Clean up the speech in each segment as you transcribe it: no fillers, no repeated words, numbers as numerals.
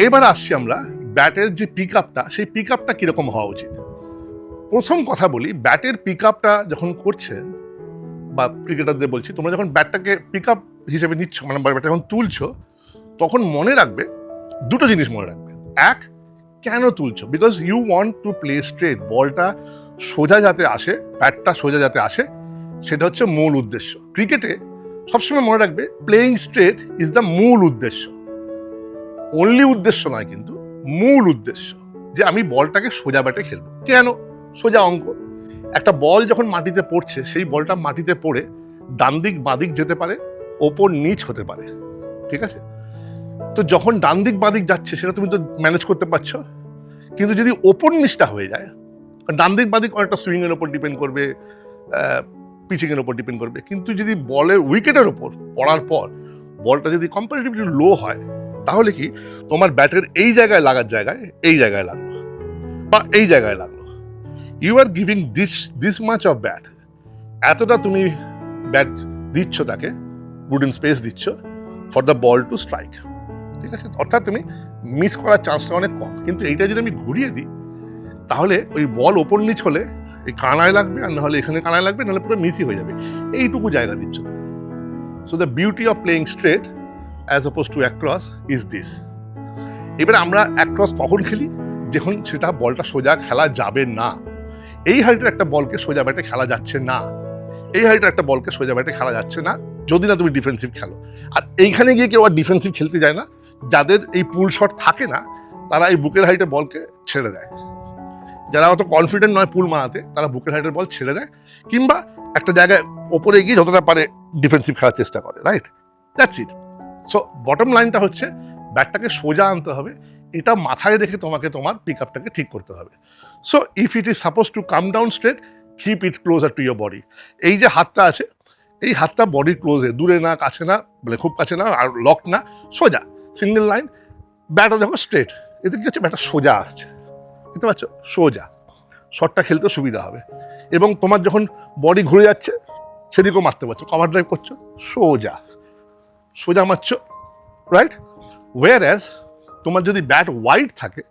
এবার আসছি আমরা ব্যাটের যে পিক আপটা, সেই পিক আপটা কিরকম হওয়া উচিত। প্রথম কথা বলি, ব্যাটের পিক আপটা যখন করছেন বা ক্রিকেটারদের বলছি, তোমরা যখন ব্যাটটাকে পিক আপ হিসেবে নিচ্ছ, মানে ব্যাটটা যখন তুলছো, তখন মনে রাখবে দুটো জিনিস মনে রাখবে। এক, কেন তুলছো? Because you want to play straight. বলটা সোজা যাতে আসে, ব্যাটটা সোজা যাতে আসে, সেটা হচ্ছে মূল উদ্দেশ্য। ক্রিকেটে সবসময় মনে রাখবে প্লেয়িং স্ট্রেট ইজ দ্য মূল উদ্দেশ্য। অনলি উদ্দেশ্য নয়, কিন্তু মূল উদ্দেশ্য যে আমি বলটাকে সোজা ব্যাটে খেলবো। কেন? সোজা অঙ্ক। একটা বল যখন মাটিতে পড়ছে, সেই বলটা মাটিতে পড়ে ডান দিক বাঁ দিক যেতে পারে, ওপর নিচ হতে পারে, ঠিক আছে? তো যখন ডান দিক বাঁ দিক যাচ্ছে সেটা তুমি তো ম্যানেজ করতে পারছো, কিন্তু যদি ওপর নিচটা হয়ে যায়, ডান দিক বাঁ দিক অনেকটা সুইং এর উপর ডিপেন্ড করবে, পিচিং এর উপর ডিপেন্ড করবে, কিন্তু যদি বলের উইকেটের ওপর পড়ার পর বলটা যদি কম্পারেটিভলি লো হয়, তাহলে কি তোমার ব্যাটের এই জায়গায় লাগার জায়গায় এই জায়গায় লাগলো বা এই জায়গায় লাগলো। You are giving this much of bat, এতটা তুমি ব্যাট দিচ্ছ, তাকে উডেন স্পেস দিচ্ছ for the ball to strike, ঠিক আছে? অর্থাৎ তুমি মিস করার চান্সটা অনেক কম। কিন্তু এইটা যদি আমি ঘুরিয়ে দিই, তাহলে ওই বল ওপর নিচ হলে এই কানায় লাগবে, আর নাহলে এখানে কানায় লাগবে, নাহলে পুরো মিসই হয়ে যাবে। এইটুকু জায়গা দিচ্ছ তুমি। So the beauty of playing straight as oppose to across is this. এবারে আমরা অ্যাক্রস কখন খেলি? যখন সেটা বলটা সোজা খেলা যাবে না। এই হাইটের একটা বলকে সোজা ব্যাটে খেলা যাচ্ছে না, এই হাইটের একটা বলকে সোজা ব্যাটে খেলা যাচ্ছে না, যদি না তুমি ডিফেন্সিভ খেলো। আর এইখানে গিয়ে কেউ আর ডিফেন্সিভ খেলতে যায় না। যাদের এই পুল শট থাকে না, তারা এই বুকের হাইটে বলকে ছেড়ে দেয়। যারা অত কনফিডেন্ট নয় পুল মারাতে, তারা বুকের হাইটের বল ছেড়ে দেয়, কিংবা একটা জায়গায় ওপরে গিয়ে যতটা পারে ডিফেন্সিভ খেলার চেষ্টা করে, right? That's it. So bottom লাইনটা হচ্ছে ব্যাটটাকে সোজা আনতে হবে, এটা মাথায় রেখে তোমাকে তোমার পিক আপটাকে ঠিক করতে হবে। So if it is suppose to come down straight, keep it closer to your body. এই যে হাতটা আছে, এই হাতটা বডির ক্লোজে, দূরে না, কাছে না, মানে খুব কাছে না, আর লক না, সোজা সিঙ্গেল লাইন। ব্যাটও দেখো স্ট্রেট, এতে কি হচ্ছে, ব্যাটটা সোজা আসছে, বুঝতে পারছো? সোজা শটটা খেলতে সুবিধা হবে। এবং তোমার যখন বডি ঘুরে যাচ্ছে, সেদিকেও মারতে পারছো, কভার ড্রাইভ করছো, সোজা সোজা মারছো, রাইট? ওয়ার অ্যাজ তোমার যদি ব্যাট ওয়াইড থাকে,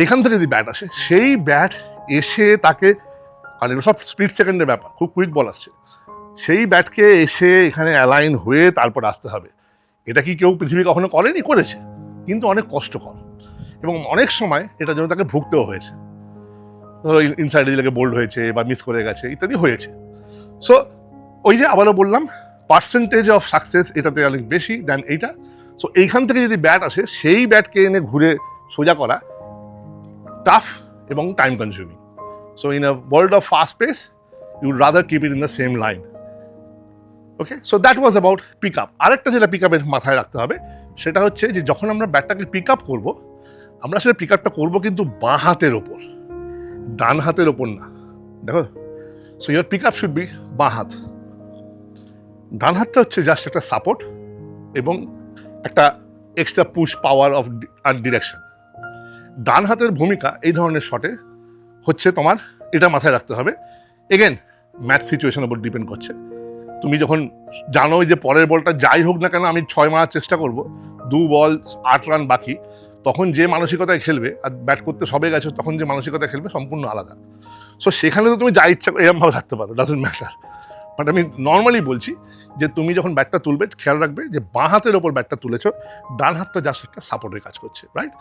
এইখান থেকে যদি ব্যাট আসে, সেই ব্যাট এসে তাকে, আর এগুলো সব স্প্লিট সেকেন্ডের ব্যাপার, খুব কুইক বল আসছে, সেই ব্যাটকে এসে এখানে অ্যালাইন হয়ে তারপর আসতে হবে। এটা কি কেউ পৃথিবী কখনো করেনি? করেছে, কিন্তু অনেক কষ্টকর, এবং অনেক সময় এটার জন্য তাকে ভুগতেও হয়েছে। ইনসাইডে দিকে বোল্ড হয়েছে বা মিস করে গেছে, ইত্যাদি হয়েছে। সো ওই যে আবারও বললাম, পার্সেন্টেজ অফ সাকসেস এটাতে অনেক বেশি দেন এইটা। সো এইখান থেকে যদি ব্যাট আসে, সেই ব্যাটকে এনে ঘুরে সোজা করা টাফ এবং time consuming. So in a world of fast pace, you would rather keep it in the same line. Okay, so that was about pick up. আরেকটা যেটা পিক আপের মাথায় রাখতে হবে, সেটা হচ্ছে যে যখন আমরা ব্যাটটাকে পিক আপ করবো, আমরা সেটা পিক আপটা করবো কিন্তু বাঁ হাতের ওপর, ডান হাতের ওপর না। দেখো, so your pick up should be বাঁ হাত। ডান হাতটা হচ্ছে জাস্ট একটা সাপোর্ট এবং একটা extra push power of our direction. ডান হাতের ভূমিকা এই ধরনের শটে হচ্ছে তোমার, এটা মাথায় রাখতে হবে। এগেন ম্যাচ সিচুয়েশনের উপর ডিপেন্ড করছে। তুমি যখন জানো যে পরের বলটা যাই হোক না কেন আমি 6 মারার চেষ্টা করব, 2 বল 8 রান বাকি, তখন যে মানসিকতায় খেলবে, আর ব্যাট করতে সবে গেছো তখন যে মানসিকতায় খেলবে সম্পূর্ণ আলাদা। সো সেখানে তো তুমি যা ইচ্ছা এরকমভাবে থাকতে পারো, ডাজন্ট ম্যাটার। বাট আমি নর্মালি বলছি যে তুমি যখন ব্যাটটা তুলবে, খেয়াল রাখবে যে বাঁ হাতের ওপর ব্যাটটা তুলেছো, ডান হাতটা জাস্ট একটা সাপোর্টের কাজ করছে, রাইট?